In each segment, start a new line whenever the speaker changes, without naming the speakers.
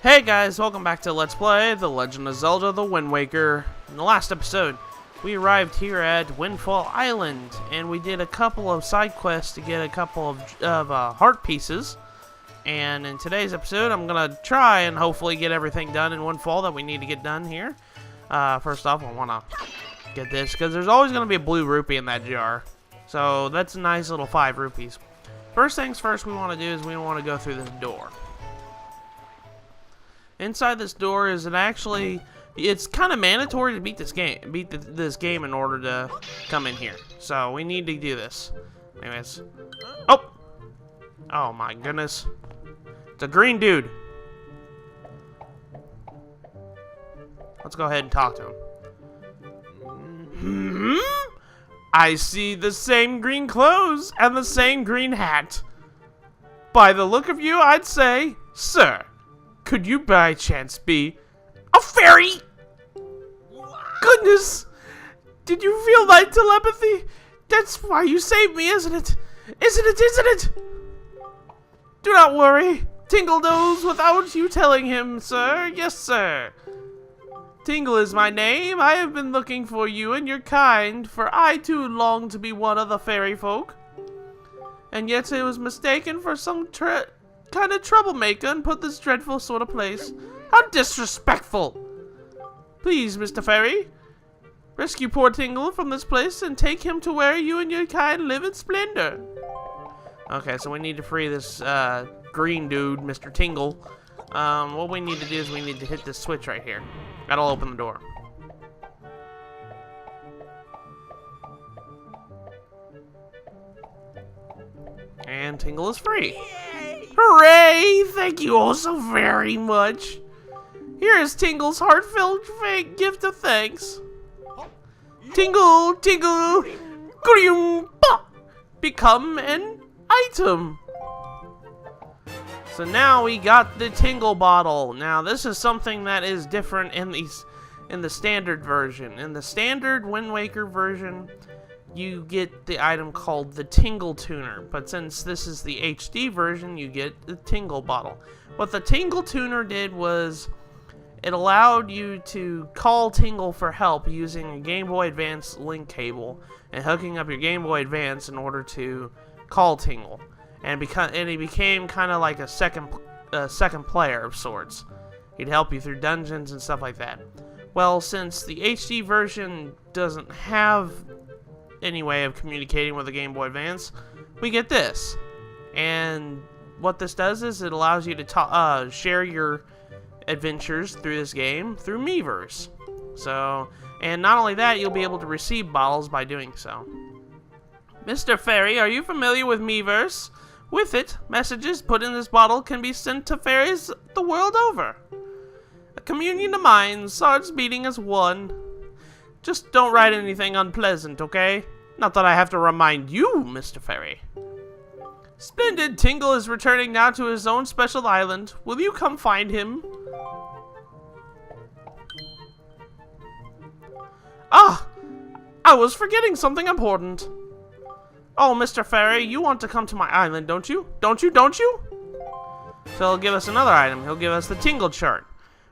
Hey guys, welcome back to Let's Play The Legend of Zelda The Wind Waker. In the last episode, we arrived here at Windfall Island, and we did a couple of side quests to get a couple of heart pieces. And in today's episode, I'm going to try and hopefully get everything done in Windfall that we need to get done here. First off, I want to get this, because there's always going to be a blue rupee in that jar. So that's a nice little 5 rupees. First things first we want to do is we want to go through this door. Inside this door is it's kind of mandatory to beat this game, in order to come in here. So we need to do this. Anyways, oh my goodness, it's a green dude. Let's go ahead and talk to him. I see the same green clothes and the same green hat. By the look of you, I'd say, sir, could you by chance be a fairy? Goodness! Did you feel my telepathy? That's why you saved me, isn't it? Isn't it? Do not worry. Tingle knows without you telling him, sir. Yes, sir. Tingle is my name. I have been looking for you and your kind, for I too long to be one of the fairy folk. And yet I was mistaken for some kind of troublemaker and put this dreadful sort of place. How disrespectful! Please, Mr. Fairy, rescue poor Tingle from this place and take him to where you and your kind live in splendor. Okay, so we need to free this green dude, Mr. Tingle. What we need to do is we need to hit this switch right here. That'll open the door. And Tingle is free. Yay! Hooray! Thank you all so very much. Here is Tingle's heartfelt gift of thanks. Tingle, Tingle, become an item. So now we got the Tingle bottle. Now this is something that is different in the standard version. In the standard Wind Waker version, you get the item called the Tingle Tuner, but since this is the HD version, you get the Tingle bottle. What the Tingle Tuner did was it allowed you to call Tingle for help using a Game Boy Advance link cable and hooking up your Game Boy Advance in order to call Tingle, and he became kind of like a second player of sorts. He'd help you through dungeons and stuff like that. Well, since the HD version doesn't have any way of communicating with the Game Boy Advance, we get this. And what this does is it allows you to share your adventures through this game through Miiverse. So, and not only that, you'll be able to receive bottles by doing so. Mr. Fairy, are you familiar with Miiverse? With it, messages put in this bottle can be sent to fairies the world over. A communion of minds, hearts beating as one. Just don't write anything unpleasant, okay? Not that I have to remind you, Mr. Fairy. Splendid. Tingle is returning now to his own special island. Will you come find him? Ah! I was forgetting something important. Oh, Mr. Fairy, you want to come to my island, don't you? Don't you? So he'll give us another item. He'll give us the Tingle chart.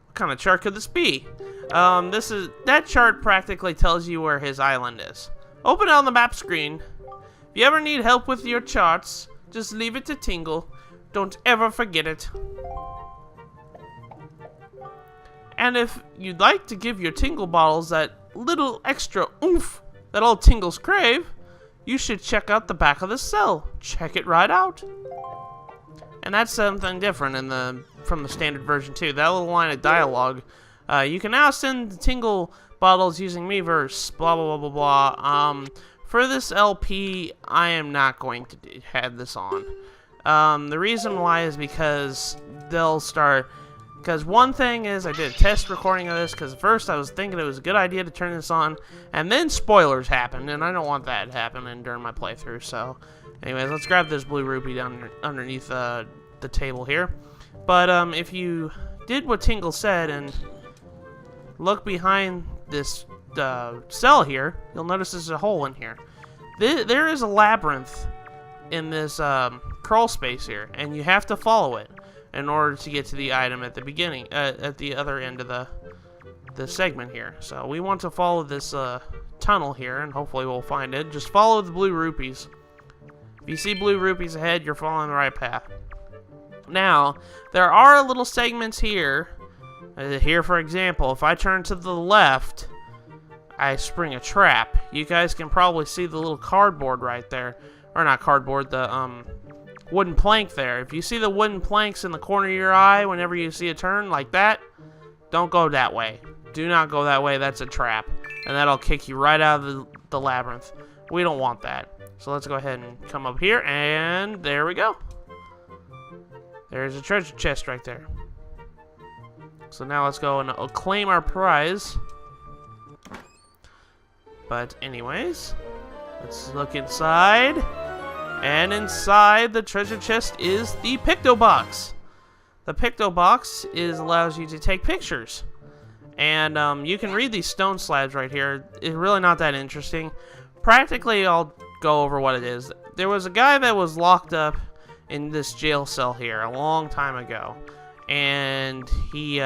What kind of chart could this be? That chart practically tells you where his island is. Open it on the map screen. If you ever need help with your charts, just leave it to Tingle. Don't ever forget it. And if you'd like to give your Tingle bottles that little extra oomph that all Tingles crave, you should check out the back of the cell. Check it right out. And that's something different from the standard version too. That little line of dialogue. You can now send the Tingle bottles using Miiverse, blah, blah, blah, blah, blah. For this LP, I am not going to have this on. The reason why is because because one thing is I did a test recording of this, because first I was thinking it was a good idea to turn this on, and then spoilers happened, and I don't want that happening during my playthrough. So, anyways, let's grab this blue rupee down underneath the table here. But if you did what Tingle said and look behind this cell here, you'll notice there's a hole in here. There is a labyrinth in this crawl space here, and you have to follow it. in order to get to the item at the beginning, at the other end of the segment here. So we want to follow this tunnel here, and hopefully we'll find it. Just follow the blue rupees. If you see blue rupees ahead, you're following the right path. Now, there are little segments here. Here, for example, if I turn to the left, I spring a trap. You guys can probably see the little cardboard right there. Or not cardboard, the wooden plank there. If you see the wooden planks in the corner of your eye whenever you see a turn like that, don't go that way. Do not go that way. That's a trap. And that'll kick you right out of the labyrinth. We don't want that. So let's go ahead and come up here, and there we go. There's a treasure chest right there. So now let's go and claim our prize. But anyways, let's look inside. And inside the treasure chest is the Picto Box. The Picto Box allows you to take pictures. And you can read these stone slabs right here. It's really not that interesting. Practically, I'll go over what it is. There was a guy that was locked up in this jail cell here a long time ago. And he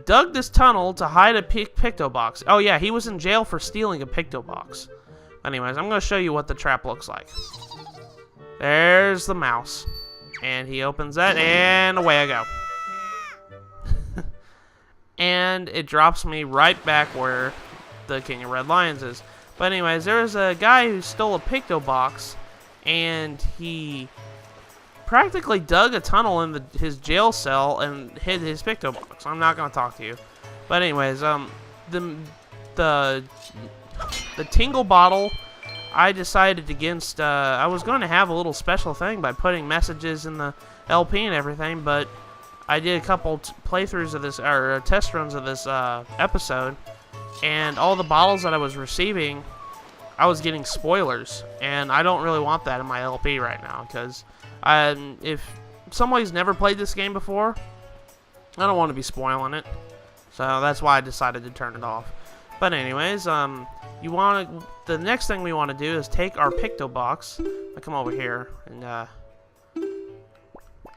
dug this tunnel to hide a Picto Box. Oh yeah, he was in jail for stealing a Picto Box. Anyways, I'm going to show you what the trap looks like. There's the mouse. And he opens that, and away I go. And it drops me right back where the King of Red Lions is. But anyways, there's a guy who stole a Picto Box, and he practically dug a tunnel in his jail cell and hid his Picto Box. I'm not going to talk to you. But anyways, the Tingle Bottle, I decided against, I was going to have a little special thing by putting messages in the LP and everything, but I did a couple playthroughs of this, or test runs of this episode, and all the bottles that I was receiving, I was getting spoilers, and I don't really want that in my LP right now, because if somebody's never played this game before, I don't want to be spoiling it, so that's why I decided to turn it off. But anyways, the next thing we want to do is take our Picto Box. I come over here and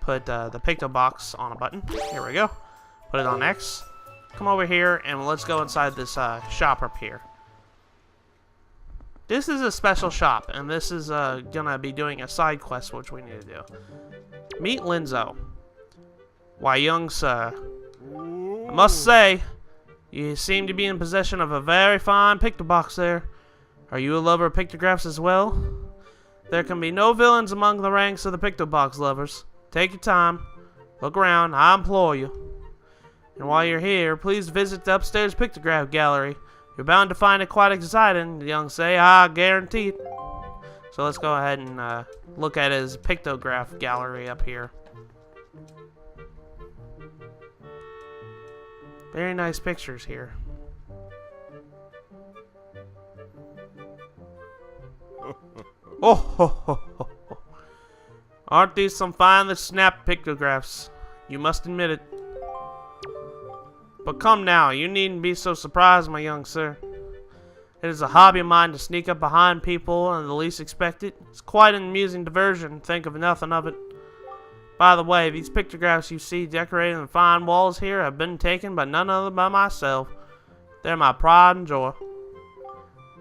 put the Picto Box on a button. Here we go. Put it on X. Come over here and let's go inside this shop up here. This is a special shop, and this is gonna be doing a side quest which we need to do. Meet Linzo. Why, young sir, I must say, you seem to be in possession of a very fine Picto Box there. Are you a lover of pictographs as well? There can be no villains among the ranks of the Picto Box lovers. Take your time. Look around, I implore you. And while you're here, please visit the upstairs pictograph gallery. You're bound to find it quite exciting, the young say. I guarantee it. So let's go ahead and look at his pictograph gallery up here. Very nice pictures here. Oh, ho, ho, ho, ho. Aren't these some finely snapped pictographs? You must admit it. But come now, you needn't be so surprised, my young sir. It is a hobby of mine to sneak up behind people and the least expected. It's quite an amusing diversion, think of nothing of it. By the way, these pictographs you see decorating the fine walls here have been taken by none other than myself. They're my pride and joy.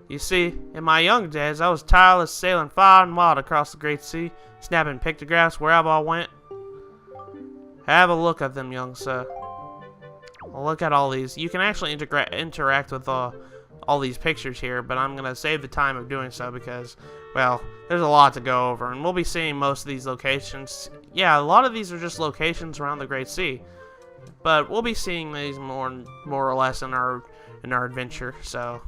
You see, in my young days, I was tireless sailing far and wide across the great sea, snapping pictographs wherever I went. Have a look at them, young sir. Look at all these. You can actually interact with all these pictures here, but I'm going to save the time of doing so because, well, there's a lot to go over, and we'll be seeing most of these locations. Yeah, a lot of these are just locations around the Great Sea, but we'll be seeing these more or less in our adventure, so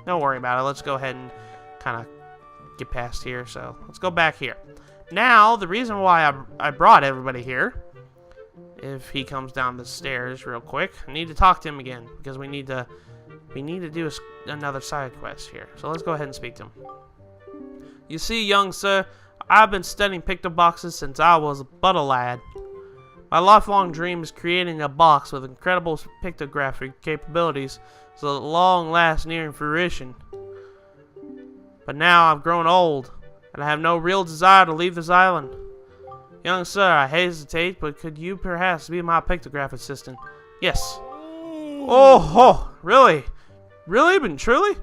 don't worry about it. Let's go ahead and kind of get past here, so let's go back here. Now, the reason why I brought everybody here, if he comes down the stairs real quick, I need to talk to him again, because we need to do another side quest here. So let's go ahead and speak to him. You see, young sir, I've been studying Picto Boxes since I was but a lad. My lifelong dream is creating a box with incredible pictographic capabilities so that long last nearing fruition. But now I've grown old, and I have no real desire to leave this island. Young sir, I hesitate, but could you perhaps be my pictograph assistant? Yes. Oh, ho, really? Really, but truly?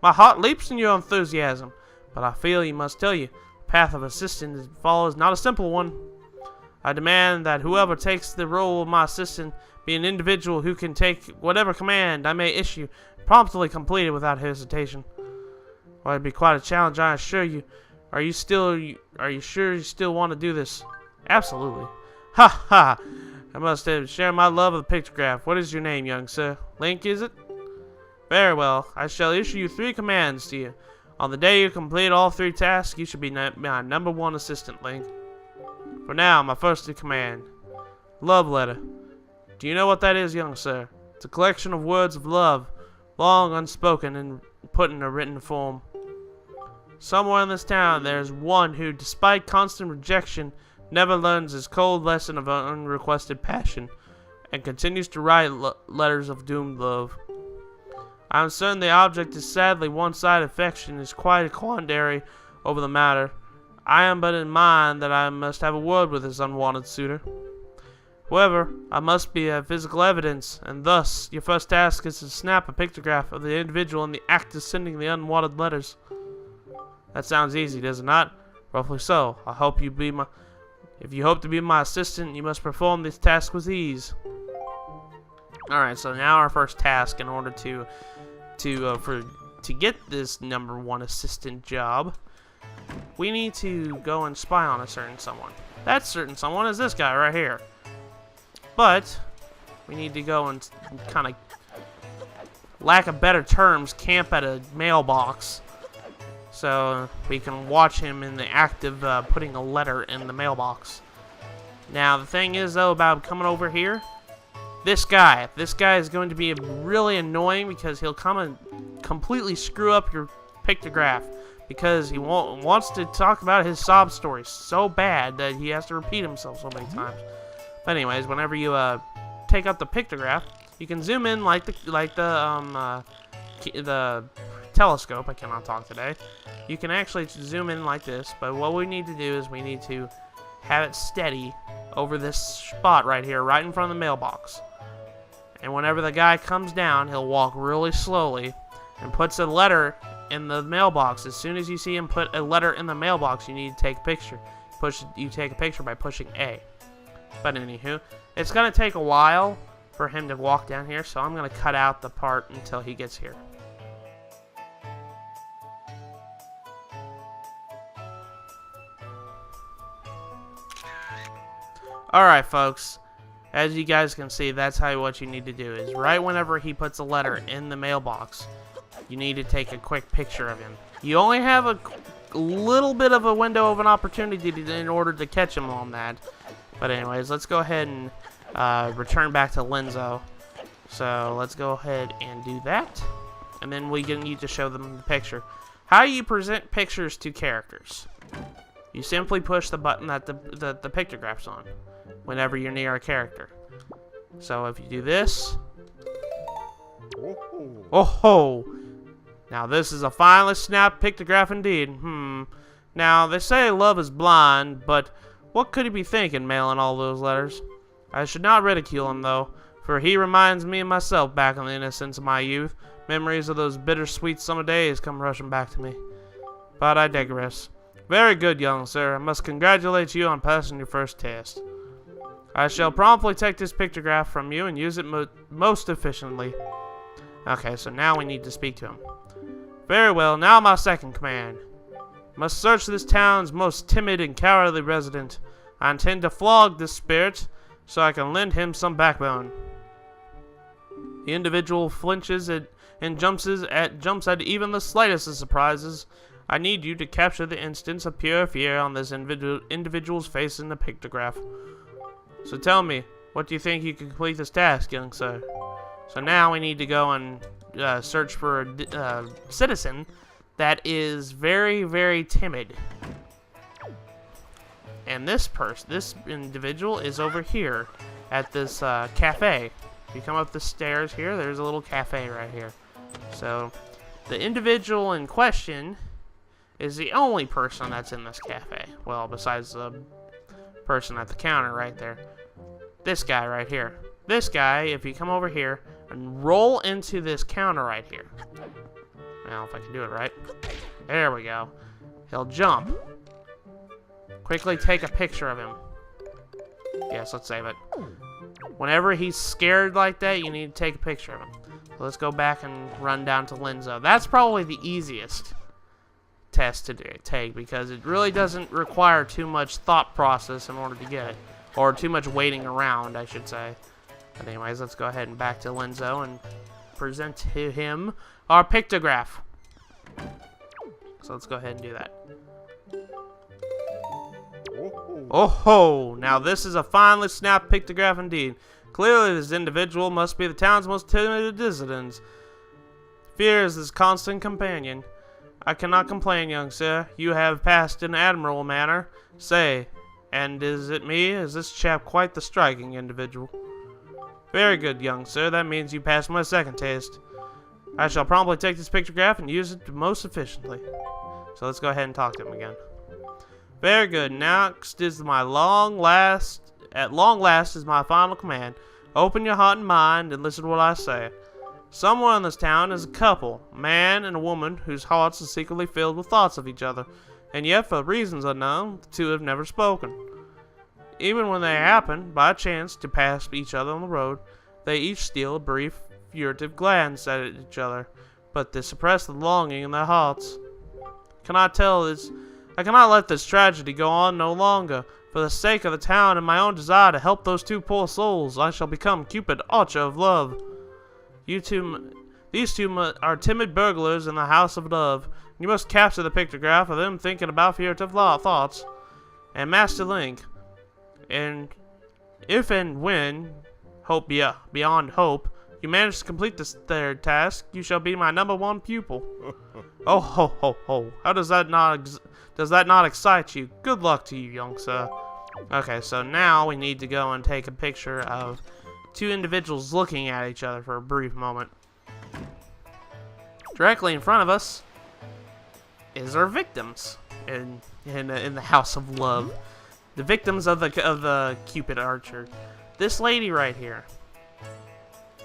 My heart leaps in your enthusiasm, but I feel you must tell you, the path of assistant to follow is not a simple one. I demand that whoever takes the role of my assistant be an individual who can take whatever command I may issue, promptly complete it without hesitation. Well, it'd be quite a challenge, I assure you. Are you sure you still want to do this? Absolutely. Ha ha! I must share my love of the pictograph. What is your name, young sir? Link, is it? Very well. I shall issue you 3 commands to you. On the day you complete all 3 tasks, you should be my #1 assistant, Link. For now, my first command. Love letter. Do you know what that is, young sir? It's a collection of words of love, long unspoken and put in a written form. Somewhere in this town, there is one who, despite constant rejection, never learns his cold lesson of unrequested passion, and continues to write letters of doomed love. I am certain the object is sadly one-sided affection is quite a quandary over the matter. I am but in mind that I must have a word with this unwanted suitor. However, I must be a physical evidence, and thus your first task is to snap a pictograph of the individual in the act of sending the unwanted letters. That sounds easy, does it not? Roughly so. If you hope to be my assistant, you must perform this task with ease. Alright, so now our first task, in order to get this #1 assistant job, we need to go and spy on a certain someone. That certain someone is this guy right here. But we need to go and kind of, lack of better terms, camp at a mailbox, so we can watch him in the act of putting a letter in the mailbox. Now the thing is though about coming over here, this guy is going to be really annoying because he'll come and completely screw up your pictograph because he wants to talk about his sob story so bad that he has to repeat himself so many times. But anyways, whenever you take up the pictograph, you can zoom in like the telescope. I cannot talk today. You can actually zoom in like this, but what we need to do is we need to have it steady over this spot right here, right in front of the mailbox. And whenever the guy comes down, he'll walk really slowly and puts a letter in the mailbox. As soon as you see him put a letter in the mailbox, you need to take a picture. You take a picture by pushing A. But anywho, it's going to take a while for him to walk down here, so I'm going to cut out the part until he gets here. Alright folks, as you guys can see, that's what you need to do, is right whenever he puts a letter in the mailbox, you need to take a quick picture of him. You only have a little bit of a window of an opportunity in order to catch him on that. But anyways, let's go ahead and return back to Lenzo. So let's go ahead and do that. And then we need to show them the picture. How you present pictures to characters. You simply push the button that the pictograph's on whenever you're near a character. So if you do this. Oh ho! Now this is a finely snapped pictograph indeed. Now they say love is blind, but what could he be thinking mailing all those letters? I should not ridicule him though, for he reminds me of myself back in the innocence of my youth. Memories of those bittersweet summer days come rushing back to me. But I digress. Very good, young sir. I must congratulate you on passing your first test. I shall promptly take this pictograph from you and use it most efficiently. Okay, so now we need to speak to him. Very well, now my second command. Must search this town's most timid and cowardly resident. I intend to flog this spirit so I can lend him some backbone. The individual flinches and jumps at even the slightest of surprises. I need you to capture the instance of pure fear on this individual's face in the pictograph. So tell me, what do you think you can complete this task, young sir? So now we need to go and search for a citizen that is very, very timid. And this individual is over here at this cafe. If you come up the stairs here, there's a little cafe right here. So the individual in question is the only person that's in this cafe. Well, besides the person at the counter right there. This guy right here. This guy, if you come over here and roll into this counter right here. Now, if I can do it right. There we go. He'll jump. Quickly take a picture of him. Yes, let's save it. Whenever he's scared like that, you need to take a picture of him. So let's go back and run down to Linzo. That's probably the easiest test to take because it really doesn't require too much thought process in order to get it. Or too much waiting around, I should say. But anyways, let's go ahead and back to Linzo and present to him our pictograph. So let's go ahead and do that. Oh ho! Now this is a finely snapped pictograph indeed. Clearly this individual must be the town's most timid dissident. Fear is his constant companion. I cannot complain, young sir. You have passed in admirable manner. Say, and is it me? Is this chap quite the striking individual? Very good, young sir. That means you passed my second test. I shall promptly take this pictograph and use it most efficiently. So let's go ahead and talk to him again. Very good. Next is at long last is my final command. Open your heart and mind and listen to what I say. Someone in this town is a couple, a man and a woman whose hearts are secretly filled with thoughts of each other, and yet for reasons unknown, the two have never spoken. Even when they happen, by chance, to pass each other on the road, they each steal a brief, furtive glance at each other, but they suppress the longing in their hearts. I cannot let this tragedy go on no longer. For the sake of the town and my own desire to help those two poor souls, I shall become Cupid, Archer of Love. These two are timid burglars in the house of love. You must capture the pictograph of them thinking about furtive thoughts. And Master Link, and if and when, hope beyond hope, you manage to complete this third task, you shall be my #1 pupil. Oh ho ho ho! How does that not excite you? Good luck to you, young sir. Okay, so now we need to go and take a picture of two individuals looking at each other for a brief moment. Directly in front of us is our victims in the House of Love, the victims of the Cupid Archer. This lady right here.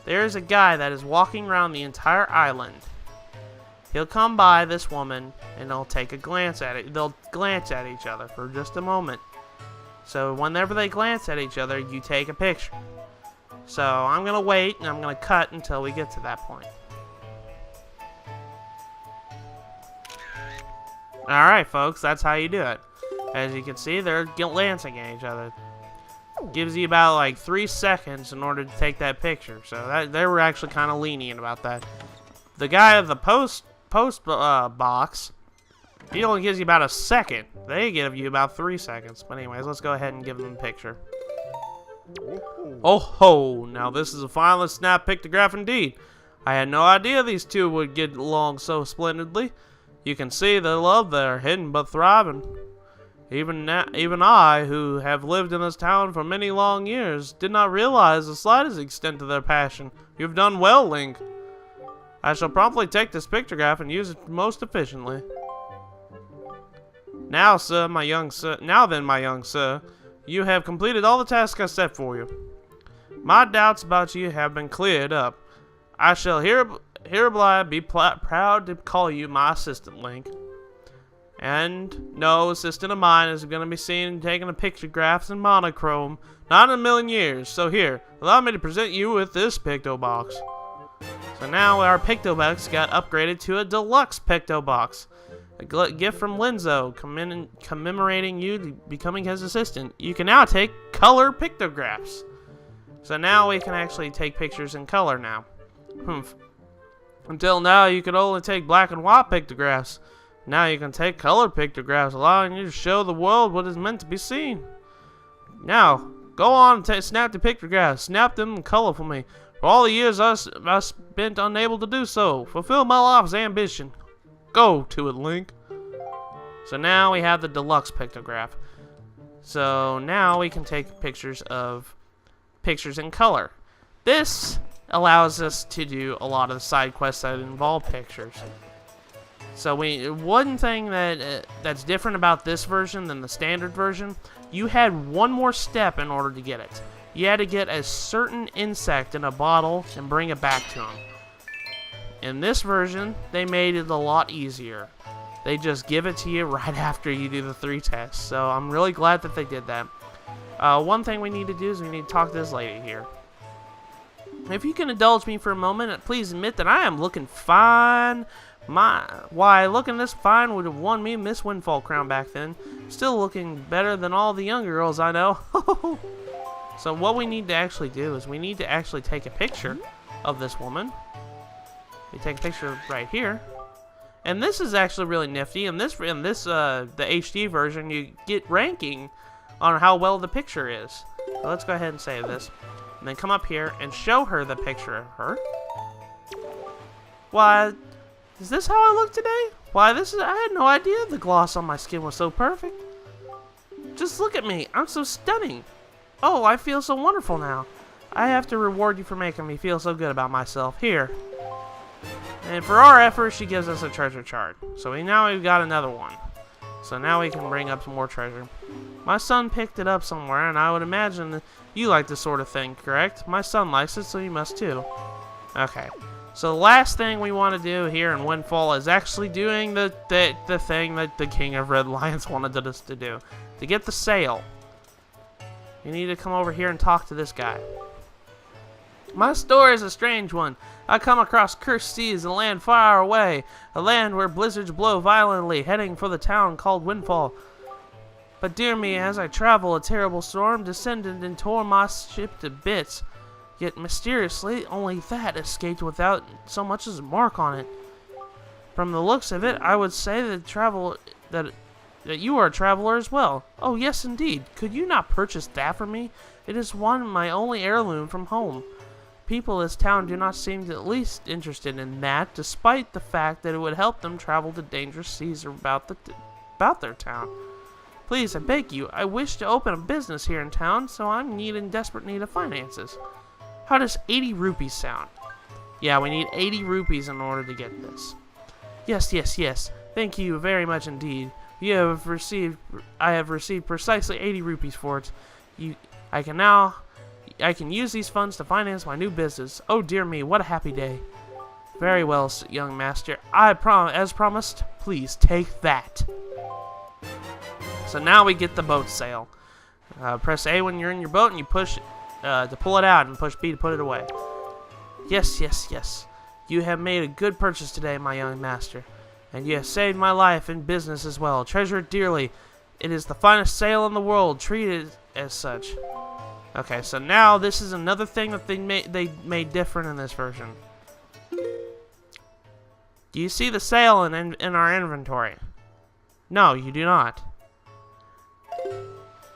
There's a guy that is walking around the entire island. He'll come by this woman and they'll take a glance at it. They'll glance at each other for just a moment. So whenever they glance at each other, you take a picture. So I'm gonna wait and I'm gonna cut until we get to that point. Alright folks, that's how you do it. As you can see, they're glancing at each other. Gives you about like 3 seconds in order to take that picture. So they were actually kind of lenient about that. The guy at the post box, he only gives you about a second. They give you about 3 seconds. But anyways, let's go ahead and give them a picture. Oh ho! Now this is a finely snapped pictograph indeed. I had no idea these two would get along so splendidly. You can see the love there, hidden but thriving. Even I, who have lived in this town for many long years, did not realize the slightest extent of their passion. You've done well, Link. I shall promptly take this pictograph and use it most efficiently. Now then, my young sir, you have completed all the tasks I set for you. My doubts about you have been cleared up. I shall hereby be proud to call you my assistant, Link. And no assistant of mine is going to be seen taking the pictographs in monochrome, not in a million years. So here, allow me to present you with this picto box. So now our picto box got upgraded to a deluxe picto box, a gift from Linzo, commemorating you becoming his assistant. You can now take color pictographs. So now we can actually take pictures in color now. Until now, you could only take black and white pictographs. Now you can take color pictographs, allowing you to show the world what is meant to be seen. Now, go on and snap the pictographs. Snap them in color for me. For all the years I spent unable to do so. Fulfill my life's ambition. Go to it, Link. So now we have the deluxe pictograph. So now we can take pictures in color. This allows us to do a lot of the side quests that involve pictures. So one thing that's different about this version than the standard version you had one more step in order to get it. You had to get a certain insect in a bottle and bring it back to him. In this version, they made it a lot easier. They just give it to you right after you do the 3 tests. So I'm really glad that they did that. One thing we need to do is we need to talk to this lady here. If you can indulge me for a moment, please admit that I am looking fine. Why, looking this fine would have won me Miss Windfall crown back then. Still looking better than all the younger girls I know. So what we need to actually do is we need to actually take a picture of this woman. We take a picture right here. And this is actually really nifty. In this the HD version, you get ranking on how well the picture is. So let's go ahead and save this. And then come up here and show her the picture of her. Why, is this how I look today? Why, I had no idea the gloss on my skin was so perfect. Just look at me, I'm so stunning. Oh, I feel so wonderful now. I have to reward you for making me feel so good about myself. Here. And for our efforts, she gives us a treasure chart. So now we've got another one. So now we can bring up some more treasure. My son picked it up somewhere, and I would imagine that you like this sort of thing, correct? My son likes it, so you must too. Okay. So the last thing we want to do here in Windfall is actually doing the thing that the King of Red Lions wanted us to do. To get the sail. You need to come over here and talk to this guy. My story is a strange one. I come across cursed seas and land far away. A land where blizzards blow violently, heading for the town called Windfall. But dear me, as I travel, a terrible storm descended and tore my ship to bits. Yet mysteriously, only that escaped without so much as a mark on it. From the looks of it, I would say that you are a traveler as well. Oh yes, indeed. Could you not purchase that for me? It is my only heirloom from home. People in this town do not seem the least interested in that, despite the fact that it would help them travel to dangerous seas about their town. Please, I beg you, I wish to open a business here in town, so I'm in desperate need of finances. How does 80 rupees sound? Yeah, we need 80 rupees in order to get this. Yes, yes, yes. Thank you very much indeed. I have received precisely 80 rupees for it. I can use these funds to finance my new business. Oh dear me, what a happy day. Very well, young master. As promised, please take that. So now we get the boat sail. Press A when you're in your boat and you push to pull it out and push B to put it away. Yes, yes, yes. You have made a good purchase today, my young master. And you have saved my life in business as well. Treasure it dearly. It is the finest sail in the world. Treat it as such. Okay, so now this is another thing that they made different in this version. Do you see the sail in our inventory? No, you do not.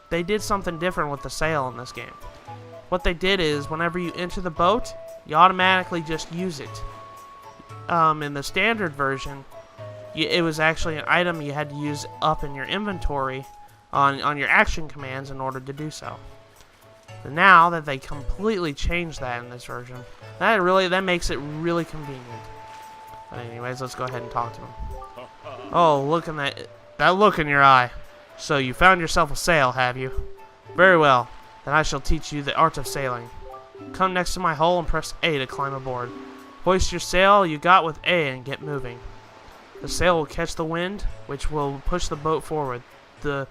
They did something different with the sail in this game. What they did is, whenever you enter the boat, you automatically just use it. In the standard version, it was actually an item you had to use up in your inventory on your action commands in order to do so. But now that they completely changed that in this version, that makes it really convenient. But anyways, let's go ahead and talk to him. Oh, look at that look in your eye. So you found yourself a sail, have you? Very well. Then I shall teach you the art of sailing. Come next to my hull and press A to climb aboard. Hoist your sail you got with A and get moving. The sail will catch the wind, which will push the boat forward. The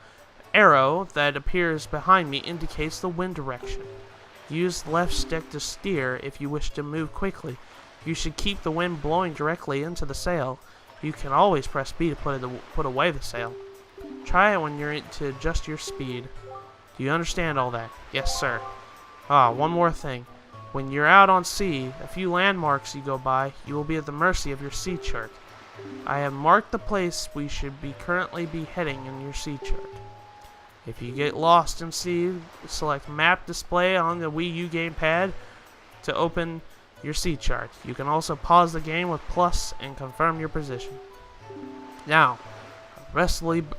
arrow that appears behind me indicates the wind direction. Use the left stick to steer if you wish to move quickly. You should keep the wind blowing directly into the sail. You can always press B to put away the sail. Try it when you're to adjust your speed. Do you understand all that? Yes, sir. One more thing. When you're out on sea, a few landmarks you go by, you will be at the mercy of your sea chart. I have marked the place we should currently be heading in your sea chart. If you get lost in sea, select Map Display on the Wii U gamepad to open your sea chart. You can also pause the game with plus and confirm your position. Now,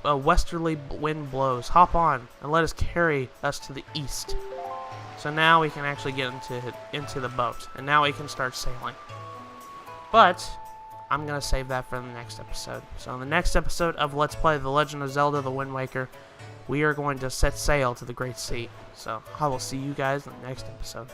a westerly wind blows. Hop on and let us carry us to the east. So now we can actually get into the boat, and now we can start sailing. But I'm going to save that for the next episode. So in the next episode of Let's Play The Legend of Zelda The Wind Waker, we are going to set sail to the Great Sea. So I will see you guys in the next episode.